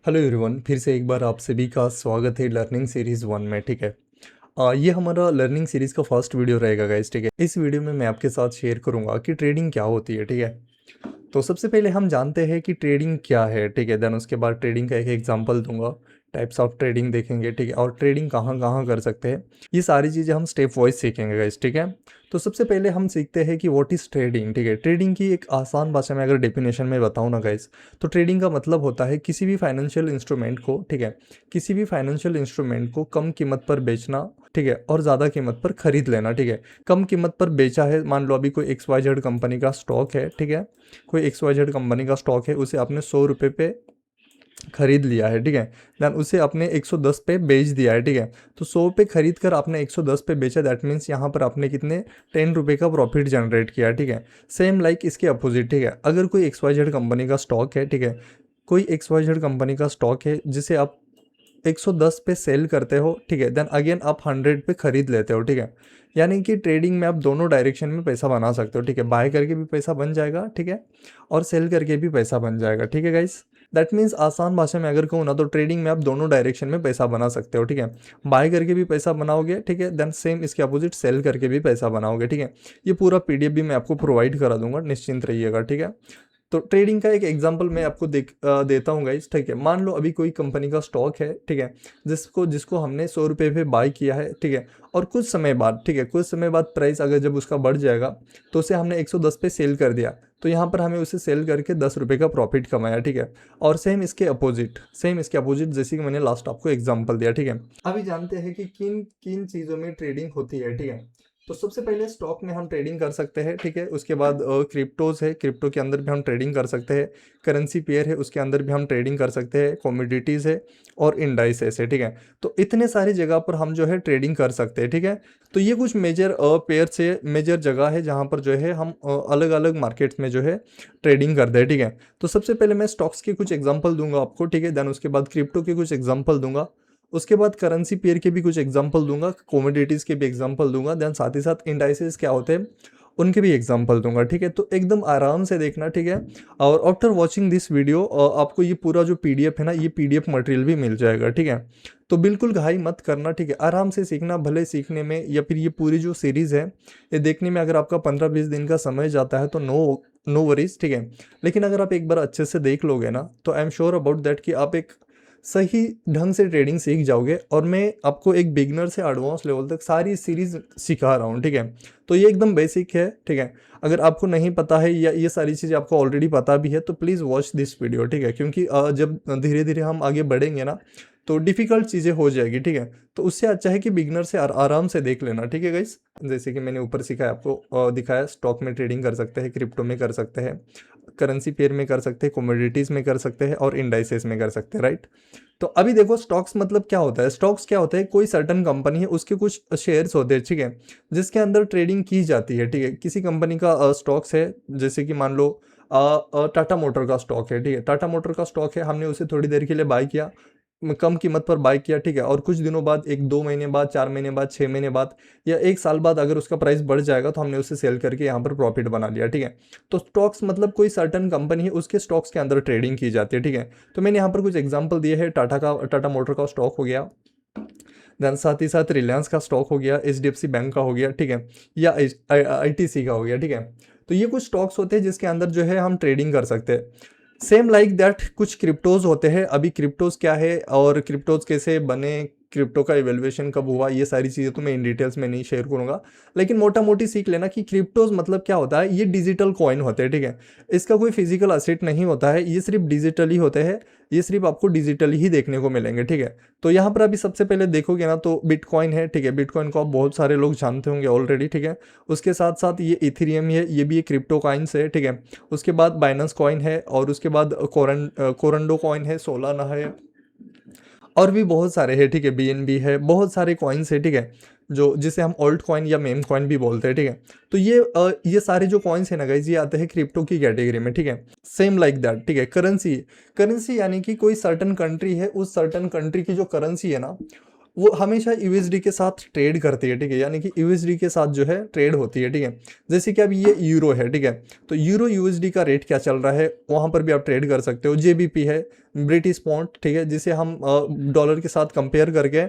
Hello everyone, फिर से एक बार आप सभी का स्वागत है लर्निंग सीरीज़ 1 में। ठीक है। ये हमारा लर्निंग सीरीज़ का फर्स्ट वीडियो रहेगा गाइस। ठीक है। इस वीडियो में मैं आपके साथ शेयर करूंगा कि ट्रेडिंग क्या होती है। ठीक है। तो सबसे पहले हम जानते हैं कि ट्रेडिंग क्या है। ठीक है। देन उसके बाद ट्रेडिंग का एक एग्जांपल दूंगा, टाइप्स ऑफ ट्रेडिंग देखेंगे। ठीक है। और ट्रेडिंग कहाँ कहाँ कर सकते हैं, ये सारी चीज़ें हम स्टेप वाइज सीखेंगे गाइस। ठीक है। तो सबसे पहले हम सीखते हैं कि व्हाट इज़ ट्रेडिंग। ठीक है। ट्रेडिंग की एक आसान भाषा में अगर डेफिनेशन में बताऊँ ना गाइस, तो ट्रेडिंग का मतलब होता है किसी भी फाइनेंशियल इंस्ट्रूमेंट को, ठीक है, किसी भी फाइनेंशियल इंस्ट्रूमेंट को कम कीमत पर बेचना, ठीक है, और ज़्यादा कीमत पर खरीद लेना। ठीक है। कम कीमत पर बेचा है, मान लो अभी कोई XYZ कंपनी का स्टॉक है। ठीक है। कोई XYZ कंपनी का स्टॉक है, उसे आपने 100 रुपये पे खरीद लिया है। ठीक है। देन उसे आपने 110 पे बेच दिया है। ठीक है। तो 100 पे खरीद कर आपने 110 पे बेचा, दैट मीन्स यहाँ पर आपने कितने 10 रुपये का प्रॉफिट जनरेट किया। ठीक है। सेम लाइक इसके अपोजिट। ठीक है। अगर कोई XYZ कंपनी का स्टॉक है, ठीक है, कोई XYZ कंपनी का स्टॉक है जिसे आप 110 पे सेल करते हो, ठीक है, देन अगेन आप 100 पे खरीद लेते हो। ठीक है। यानी कि ट्रेडिंग में आप दोनों डायरेक्शन में पैसा बना सकते हो। ठीक है। बाय करके भी पैसा बन जाएगा, ठीक है, और सेल करके भी पैसा बन जाएगा। ठीक है गाइस। दैट मीन्स आसान भाषा में अगर कहूँ ना, तो ट्रेडिंग में आप दोनों डायरेक्शन में पैसा बना सकते हो। ठीक है। बाय करके भी पैसा बनाओगे, ठीक है, देन सेम इसके अपोजिट सेल करके भी पैसा बनाओगे। ठीक है। ये पूरा PDF भी मैं आपको प्रोवाइड करा दूंगा, निश्चिंत रहिएगा। ठीक है। तो ट्रेडिंग का एक एग्जांपल मैं आपको देता हूँ गाइस। ठीक है। मान लो अभी कोई कंपनी का स्टॉक है, ठीक है, जिसको जिसको हमने 100 रुपये पे बाय किया है। ठीक है। और कुछ समय बाद, ठीक है, कुछ समय बाद प्राइस अगर जब उसका बढ़ जाएगा तो उसे हमने 110 पे सेल कर दिया, तो यहाँ पर हमें उसे सेल करके 10 रुपये का प्रॉफिट कमाया। ठीक है। और सेम इसके अपोजिट जैसे कि मैंने लास्ट आपको एग्जाम्पल दिया। ठीक है। अभी जानते हैं कि किन किन चीज़ों में ट्रेडिंग होती है। ठीक है। तो सबसे पहले स्टॉक में हम ट्रेडिंग कर सकते हैं। ठीक है। उसके बाद क्रिप्टोज है, क्रिप्टो के अंदर भी हम ट्रेडिंग कर सकते हैं। करेंसी पेयर है, उसके अंदर भी हम ट्रेडिंग कर सकते हैं। कमोडिटीज़ है और इंडाइसेस है। ठीक है। तो इतने सारी जगह पर हम जो है ट्रेडिंग कर सकते हैं। ठीक है। तो ये कुछ मेजर पेयर से मेजर जगह है जहाँ पर जो है हम अलग अलग मार्केट्स में जो है ट्रेडिंग करते हैं। ठीक है। तो सबसे पहले मैं स्टॉक्स के कुछ एग्जांपल दूंगा आपको। ठीक है। देन उसके बाद क्रिप्टो के कुछ एग्जांपल दूंगा। उसके बाद करेंसी पेयर के भी कुछ एग्जांपल दूंगा, कमोडिटीज़ के भी एग्जांपल दूंगा, देन साथ ही साथ इंडाइसेस क्या होते हैं उनके भी एग्जांपल दूंगा। ठीक है। तो एकदम आराम से देखना। ठीक है। और आफ्टर वॉचिंग दिस वीडियो आपको ये पूरा जो PDF है ना, ये PDF मटेरियल भी मिल जाएगा। ठीक है। तो बिल्कुल घाई मत करना। ठीक है। आराम से सीखना, भले सीखने में या फिर ये पूरी जो सीरीज़ है ये देखने में अगर आपका 15-20 दिन का समय जाता है तो नो वरीज। ठीक है। लेकिन अगर आप एक बार अच्छे से देख लोगे ना, तो I am sure about that कि आप एक सही ढंग से ट्रेडिंग सीख जाओगे। और मैं आपको एक बिगनर से एडवांस लेवल तक सारी सीरीज सिखा रहा हूँ। ठीक है। तो ये एकदम बेसिक है। ठीक है। अगर आपको नहीं पता है या ये सारी चीज़ें आपको ऑलरेडी पता भी है तो प्लीज़ वॉच दिस वीडियो। ठीक है। क्योंकि जब धीरे धीरे हम आगे बढ़ेंगे ना, तो डिफ़िकल्ट चीज़ें हो जाएगी। ठीक है। तो उससे अच्छा है कि बिगनर से आराम से देख लेना। ठीक है गाइस। जैसे कि मैंने ऊपर सिखाया आपको, दिखाया, स्टॉक में ट्रेडिंग कर सकते हैं, क्रिप्टो में कर सकते हैं, करेंसी पेयर में कर सकते हैं, कमोडिटीज़ में कर सकते हैं और इंडाइसेस में कर सकते हैं। राइट। तो अभी देखो, स्टॉक्स मतलब क्या होता है। स्टॉक्स क्या होता है, कोई सर्टन कंपनी है, उसके कुछ शेयर्स होते हैं, ठीक है, जिसके अंदर ट्रेडिंग की जाती है। ठीक है। किसी कंपनी का स्टॉक्स है, जैसे कि मान लो टाटा मोटर का स्टॉक है। ठीक है। टाटा मोटर का स्टॉक है, हमने उसे थोड़ी देर के लिए बाय किया, कम कीमत पर बाय किया। ठीक है। और कुछ दिनों बाद, 1-2 महीने बाद, 4 महीने बाद, 6 महीने बाद या 1 साल बाद अगर उसका प्राइस बढ़ जाएगा तो हमने उसे सेल करके यहाँ पर प्रॉफिट बना लिया। ठीक है। तो स्टॉक्स मतलब कोई सर्टन कंपनी है, उसके स्टॉक्स के अंदर ट्रेडिंग की जाती है। ठीक है। तो मैंने यहाँ पर कुछ एग्जांपल दिए हैं। टाटा मोटर का स्टॉक हो गया, देन साथ ही साथ रिलायंस का स्टॉक हो गया, HDFC बैंक का हो गया, ठीक है, या ITC का हो गया। ठीक है। तो ये कुछ स्टॉक्स होते हैं जिसके अंदर जो है हम ट्रेडिंग कर सकते हैं। सेम लाइक दैट कुछ क्रिप्टोज होते हैं। अभी क्रिप्टोज क्या है और क्रिप्टोज कैसे बने, क्रिप्टो का इवेल्युएशन कब हुआ, ये सारी चीज़ें तो मैं इन डिटेल्स में नहीं शेयर करूंगा, लेकिन मोटा मोटी सीख लेना कि क्रिप्टोज मतलब क्या होता है। ये डिजिटल कॉइन होते हैं। ठीक है। इसका कोई फिजिकल असेट नहीं होता है, ये सिर्फ डिजिटली होते हैं, ये सिर्फ आपको डिजिटली ही देखने को मिलेंगे। ठीक है। तो यहाँ पर अभी सबसे पहले देखोगे ना, तो बिटकॉइन है। ठीक है। बिटकॉइन को आप बहुत सारे लोग जानते होंगे ऑलरेडी। ठीक है। उसके साथ साथ ये इथेरियम है, ये भी एक क्रिप्टो कॉइन्स है। ठीक है। उसके बाद बाइनेंस कॉइन है और उसके बाद कोरंडो कॉइन है, सोलाना है, और भी बहुत सारे हैं। ठीक है। BNB है, बहुत सारे कॉइन्स है। ठीक है। जो जिसे हम ऑल्ट कॉइन या मेम कॉइन भी बोलते हैं। ठीक है। तो ये सारे जो कॉइन्स है ना गाइज, ये आते हैं क्रिप्टो की कैटेगरी में। ठीक है। Same like that. ठीक है। करेंसी यानी कि कोई सर्टन कंट्री है, उस सर्टन कंट्री की जो करेंसी है ना, वो हमेशा यूएसडी के साथ ट्रेड करती है, ठीक है, यानी कि यूएसडी के साथ जो है ट्रेड होती है, ठीक है। जैसे कि अब ये यूरो है, ठीक है, तो यूरो यूएसडी का रेट क्या चल रहा है वहाँ पर भी आप ट्रेड कर सकते हो। जेबीपी है, ब्रिटिश पाउंड, ठीक है, जिसे हम डॉलर के साथ कंपेयर करके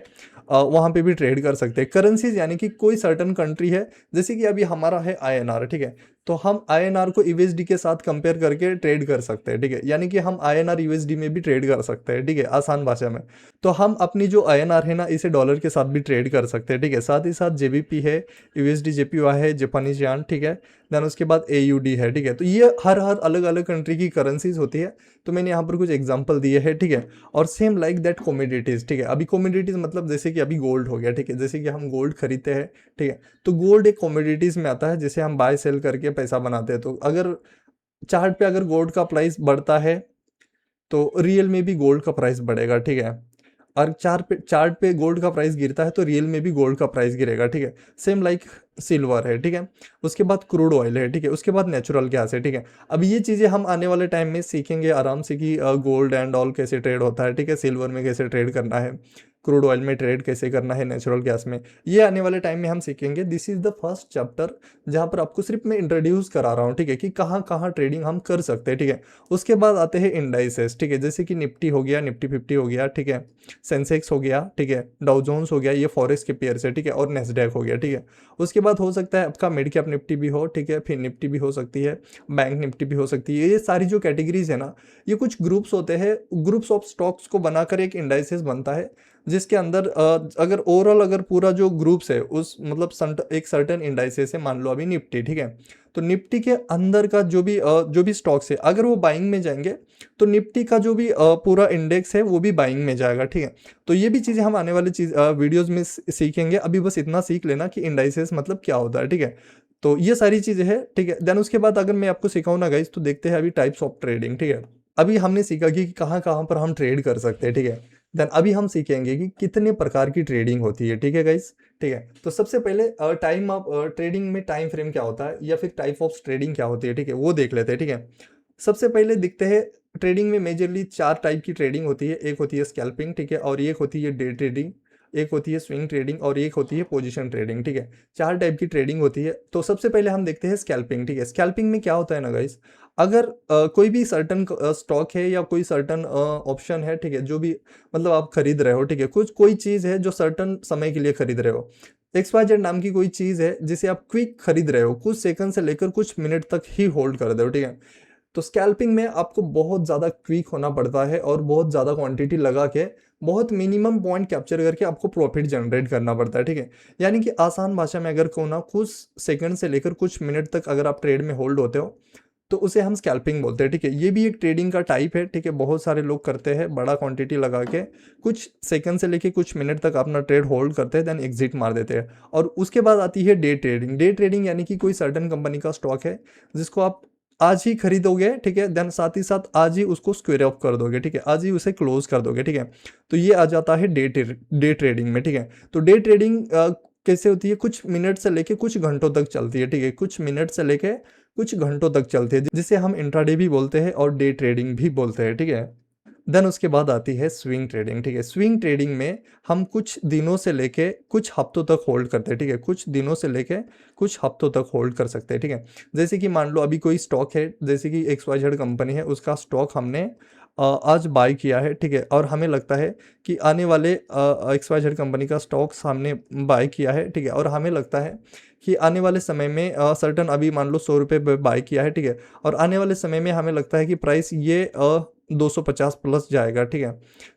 वहाँ पे भी ट्रेड कर सकते हैं। करेंसीज यानी कि कोई सर्टन कंट्री है, जैसे कि अभी हमारा है आईएनआर, ठीक है, तो हम आईएनआर को यूएसडी के साथ कंपेयर करके ट्रेड कर सकते हैं, ठीक है, यानी कि हम आईएनआर यूएसडी में भी ट्रेड कर सकते हैं, ठीक है, आसान भाषा में। तो हम अपनी जो आईएनआर है ना इसे डॉलर के साथ भी ट्रेड कर सकते हैं, ठीक है। साथ ही साथ जेबीपी है, यूएसडी जेपीवाई है, जापानीज यान, ठीक है, देन उसके बाद एयूडी है, ठीक है। तो ये हर हर अलग अलग कंट्री की करेंसीज होती है, तो मैंने यहाँ पर कुछ एग्जांपल दिए हैं, ठीक है। और सेम लाइक दैट कमोडिटीज, ठीक है, अभी कमोडिटीज मतलब जैसे कि अभी गोल्ड हो गया, ठीक है, जैसे कि हम गोल्ड खरीदते हैं, ठीक है, तो गोल्ड एक कमोडिटीज में आता है जिसे हम बाय सेल करके पैसा बनाते हैं। तो अगर चार्ट पे अगर गोल्ड का प्राइस बढ़ता है तो रियल में भी गोल्ड का प्राइस बढ़ेगा, ठीक है, और चार्ट पे गोल्ड का प्राइस गिरता है तो रियल में भी गोल्ड का प्राइस गिरेगा, ठीक है। सेम लाइक सिल्वर है, ठीक है, उसके बाद क्रूड ऑयल है, ठीक है, उसके बाद नेचुरल गैस है, ठीक है। अब ये चीज़ें हम आने वाले टाइम में सीखेंगे आराम से कि गोल्ड एंड ऑल कैसे ट्रेड होता है, ठीक है, सिल्वर में कैसे ट्रेड करना है, क्रूड ऑयल में ट्रेड कैसे करना है, नेचुरल गैस में, ये आने वाले टाइम में हम सीखेंगे। This is the first chapter जहाँ पर आपको सिर्फ मैं इंट्रोड्यूस करा रहा हूँ, ठीक है, कि कहाँ कहाँ ट्रेडिंग हम कर सकते हैं, ठीक है। उसके बाद आते हैं इंडाइसेस, ठीक है, जैसे कि निफ्टी हो गया, निफ्टी 50 हो गया, ठीक है, सेंसेक्स हो गया, ठीक है, डाउ जोन्स हो गया, ये फॉरेक्स के पेयर से, ठीक है, और नेस्डैक हो गया, ठीक है। उसके बाद हो सकता है आपका मिड कैप निफ्टी भी हो, ठीक है, फिर निफ्टी भी हो सकती है, बैंक निफ्टी भी हो सकती है। ये सारी जो कैटेगरीज है ना, ये कुछ ग्रुप्स होते हैं, ग्रुप्स ऑफ स्टॉक्स को बनाकर एक इंडाइसेस बनता है, जिसके अंदर अगर ओवरऑल अगर पूरा जो ग्रुप्स है उस मतलब एक सर्टेन इंडाइसेस है, मान लो अभी निफ्टी, ठीक है, तो निफ्टी के अंदर का जो भी स्टॉक्स है अगर वो बाइंग में जाएंगे तो निफ्टी का जो भी पूरा इंडेक्स है वो भी बाइंग में जाएगा, ठीक है। तो ये भी चीज़ें हम आने वाले वीडियोस में सीखेंगे। अभी बस इतना सीख लेना कि इंडाइसेस मतलब क्या होता है, ठीक है। तो ये सारी चीज़ें हैं, ठीक है। देन उसके बाद अगर मैं आपको सिखाऊँ ना गाइस, तो देखते हैं अभी टाइप्स ऑफ ट्रेडिंग, ठीक है। अभी हमने सीखा कि कहाँ कहाँ पर हम ट्रेड कर सकते हैं, ठीक है। देन अभी हम सीखेंगे कि कितने प्रकार की ट्रेडिंग होती है, ठीक है गाइस, ठीक है। तो सबसे पहले टाइम ऑफ ट्रेडिंग में टाइम फ्रेम क्या होता है या फिर टाइप ऑफ ट्रेडिंग क्या होती है, ठीक है, वो देख लेते हैं, ठीक है। सबसे पहले दिखते हैं ट्रेडिंग में मेजरली 4 टाइप की ट्रेडिंग होती है। एक होती है स्कैल्पिंग, ठीक है, और एक होती है डे ट्रेडिंग, एक होती है स्विंग ट्रेडिंग और एक होती है पोजीशन ट्रेडिंग, ठीक है। 4 टाइप की ट्रेडिंग होती है। तो सबसे पहले हम देखते हैं स्कैल्पिंग, ठीक है। स्कैल्पिंग में क्या होता है ना गाइस, अगर कोई भी सर्टन स्टॉक है या कोई सर्टन ऑप्शन है, ठीक है, जो भी मतलब आप खरीद रहे हो, ठीक है, कुछ कोई चीज़ है जो सर्टन समय के लिए खरीद रहे हो, XYZ नाम की कोई चीज़ है जिसे आप क्विक खरीद रहे हो, कुछ सेकंड से लेकर कुछ मिनट तक ही होल्ड कर दो, ठीक है। तो स्कैल्पिंग में आपको बहुत ज़्यादा क्विक होना पड़ता है और बहुत ज़्यादा क्वांटिटी लगा के बहुत मिनिमम पॉइंट कैप्चर करके आपको प्रॉफिट जनरेट करना पड़ता है, ठीक है। यानी कि आसान भाषा में अगर कहूँ ना, कुछ सेकंड से लेकर कुछ मिनट तक अगर आप ट्रेड में होल्ड होते हो तो उसे हम स्कैल्पिंग बोलते हैं, ठीक है। ये भी एक ट्रेडिंग का टाइप है, ठीक है, बहुत सारे लोग करते हैं बड़ा क्वांटिटी लगा के कुछ सेकंड से लेके कुछ मिनट तक अपना ट्रेड होल्ड करते हैं, देन एग्जिट मार देते हैं। और उसके बाद आती है डे ट्रेडिंग। डे ट्रेडिंग यानी कि कोई सर्टन कंपनी का स्टॉक है जिसको आप आज ही खरीदोगे, ठीक है, देन साथ ही साथ आज ही उसको स्क्वेयर ऑफ कर दोगे, ठीक है, आज ही उसे क्लोज कर दोगे, ठीक है। तो ये आ जाता है डे ट्रेडिंग में, ठीक है। तो डे ट्रेडिंग कैसे होती है, कुछ मिनट से लेके कुछ घंटों तक चलती है, ठीक है, कुछ मिनट से लेके कुछ घंटों तक चलती है, जिसे हम इंट्राडे भी बोलते हैं और डे ट्रेडिंग भी बोलते हैं, ठीक है। देन उसके बाद आती है स्विंग ट्रेडिंग, ठीक है। स्विंग ट्रेडिंग में हम कुछ दिनों से लेके कुछ हफ्तों तक होल्ड करते हैं, ठीक है, कुछ दिनों से लेके कुछ हफ्तों तक होल्ड कर सकते हैं, ठीक है। जैसे कि मान लो अभी कोई स्टॉक है, जैसे कि XYZ कंपनी है, उसका स्टॉक हमने आज बाय किया है, ठीक है, और हमें लगता है कि आने वाले XYZ कंपनी का स्टॉक्स हमने बाय किया है, ठीक है, और हमें लगता है कि आने वाले समय में सर्टन अभी मान लो 100 रुपये बाय किया है, ठीक है, और आने वाले समय में हमें लगता है कि प्राइस ये 250 प्लस जाएगा, ठीक है।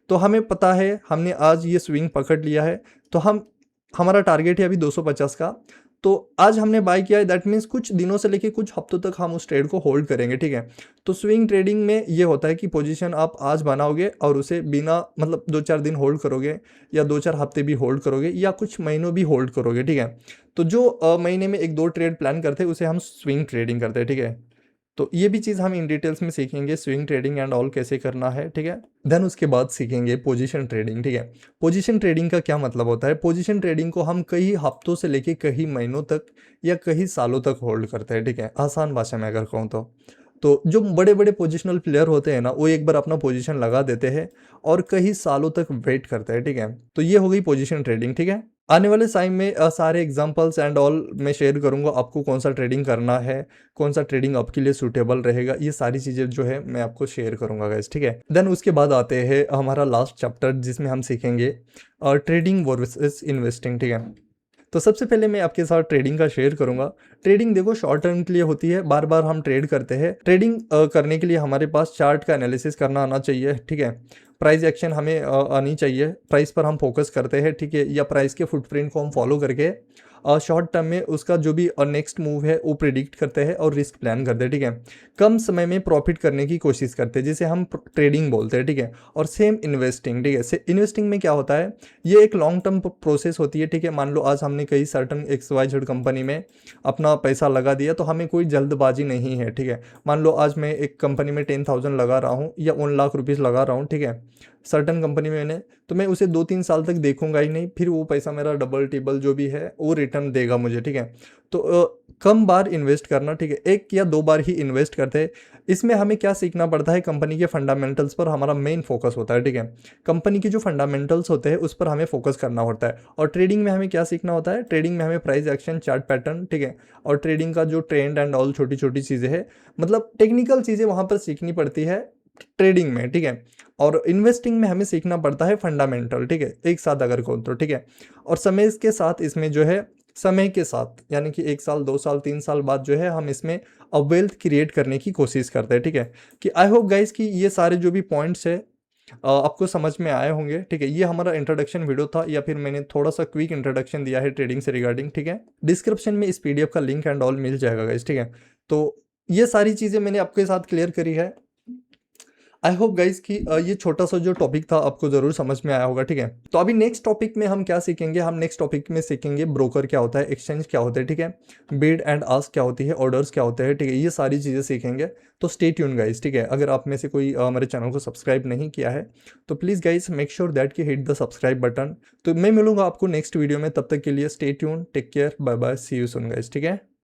तो हमें पता है हमने आज ये स्विंग पकड़ लिया है, तो हमारा टारगेट है अभी 250 का, तो आज हमने बाय किया है, दैट मीन्स कुछ दिनों से लेके कुछ हफ्तों तक हम उस ट्रेड को होल्ड करेंगे, ठीक है। तो स्विंग ट्रेडिंग में ये होता है कि पोजीशन आप आज बनाओगे और उसे बिना मतलब 2-4 दिन होल्ड करोगे या 2-4 हफ्ते भी होल्ड करोगे या कुछ महीनों भी होल्ड करोगे, ठीक है। तो जो महीने में 1-2 ट्रेड प्लान करते हैं उसे हम स्विंग ट्रेडिंग करते हैं, ठीक है। तो ये भी चीज़ हम इन डिटेल्स में सीखेंगे, स्विंग ट्रेडिंग एंड ऑल कैसे करना है, ठीक है। देन उसके बाद सीखेंगे पोजीशन ट्रेडिंग, ठीक है। पोजीशन ट्रेडिंग का क्या मतलब होता है, पोजीशन ट्रेडिंग को हम कई हफ्तों से लेके कई महीनों तक या कई सालों तक होल्ड करते हैं, ठीक है, आसान भाषा में अगर कहूँ तो। तो जो बड़े बड़े पोजिशनल प्लेयर होते हैं ना, वो एक बार अपना पोजीशन लगा देते हैं और कई सालों तक वेट करते हैं, ठीक है। तो ये हो गई पोजीशन ट्रेडिंग, ठीक है। आने वाले टाइम में सारे एग्जांपल्स एंड ऑल मैं शेयर करूंगा आपको, कौन सा ट्रेडिंग करना है, कौन सा ट्रेडिंग आपके लिए सूटेबल रहेगा, ये सारी चीज़ें जो है मैं आपको शेयर करूंगा गाइस, ठीक है। देन उसके बाद आते हैं हमारा लास्ट चैप्टर जिसमें हम सीखेंगे ट्रेडिंग वर्सेस इन्वेस्टिंग, ठीक है। तो सबसे पहले मैं आपके साथ ट्रेडिंग का शेयर करूंगा। ट्रेडिंग देखो शॉर्ट टर्म के लिए होती है, बार बार हम ट्रेड करते हैं। ट्रेडिंग करने के लिए हमारे पास चार्ट का एनालिसिस करना आना चाहिए, ठीक है। प्राइस एक्शन हमें आनी चाहिए, प्राइस पर हम फोकस करते हैं, ठीक है, या प्राइस के फुटप्रिंट को हम फॉलो करके शॉर्ट टर्म में उसका जो भी नेक्स्ट मूव है वो प्रिडिक्ट करते हैं और रिस्क प्लान करते हैं, ठीक है। कम समय में प्रॉफिट करने की कोशिश करते हैं, जिसे हम ट्रेडिंग बोलते हैं, ठीक है। और सेम इन्वेस्टिंग, ठीक है। इन्वेस्टिंग में क्या होता है, ये एक लॉन्ग टर्म प्रोसेस होती है, ठीक है। मान लो आज हमने कई सर्टन XYZ कंपनी में अपना पैसा लगा दिया, तो हमें कोई जल्दबाजी नहीं है, ठीक है। मान लो आज मैं एक कंपनी में 10,000 लगा रहा हूँ या 1 लाख रुपीज़ लगा रहा हूँ, ठीक है, सर्टन कंपनी में मैंने, तो मैं उसे 2-3 साल तक देखूंगा ही नहीं, फिर वो पैसा मेरा डबल टिबल जो भी है वो रिटर्न देगा मुझे, ठीक है। तो कम बार इन्वेस्ट करना, ठीक है, 1 या 2 बार ही इन्वेस्ट करते हैं। इसमें हमें क्या सीखना पड़ता है, कंपनी के फंडामेंटल्स पर हमारा मेन फोकस होता है, ठीक है। कंपनी के जो फंडामेंटल्स होते हैं उस पर हमें फोकस करना होता है। और ट्रेडिंग में हमें क्या सीखना होता है, ट्रेडिंग में हमें प्राइस एक्शन, चार्ट पैटर्न, ठीक है, और ट्रेडिंग का जो ट्रेंड एंड ऑल छोटी छोटी चीज़ें हैं, मतलब टेक्निकल चीज़ें वहाँ पर सीखनी पड़ती है ट्रेडिंग में, ठीक है। और इन्वेस्टिंग में हमें सीखना पड़ता है फंडामेंटल, ठीक है, एक साथ अगर कहो तो, ठीक है। और समय के साथ इसमें जो है, समय के साथ यानी कि 1 साल 2 साल 3 साल बाद जो है हम इसमें वेल्थ क्रिएट करने की कोशिश करते हैं, ठीक है। कि आई होप गाइस कि ये सारे जो भी पॉइंट्स है आपको समझ में आए होंगे, ठीक है। ये हमारा इंट्रोडक्शन वीडियो था, या फिर मैंने थोड़ा सा क्विक इंट्रोडक्शन दिया है ट्रेडिंग से रिगार्डिंग, ठीक है। डिस्क्रिप्शन में इस PDF का लिंक एंड ऑल मिल जाएगा गाइस, ठीक है। तो ये सारी चीज़ें मैंने आपके साथ क्लियर करी है। आई होप गाइज कि ये छोटा सा जो टॉपिक था आपको जरूर समझ में आया होगा, ठीक है। तो अभी नेक्स्ट टॉपिक में हम क्या सीखेंगे, हम नेक्स्ट टॉपिक में सीखेंगे ब्रोकर क्या होता है, एक्सचेंज क्या होता है, ठीक है, बिड एंड आस्क क्या होती है, ऑर्डर्स क्या होते हैं, ठीक है, ये सारी चीज़ें सीखेंगे। तो स्टे ट्यून गाइज, ठीक है। अगर आप में से कोई हमारे चैनल को सब्सक्राइब नहीं किया है तो please guys make sure that कि हिट द सब्सक्राइब बटन। तो मैं मिलूंगा आपको नेक्स्ट वीडियो में, तब तक के लिए stay tune, take care, bye bye, see you soon guys, ठीक है।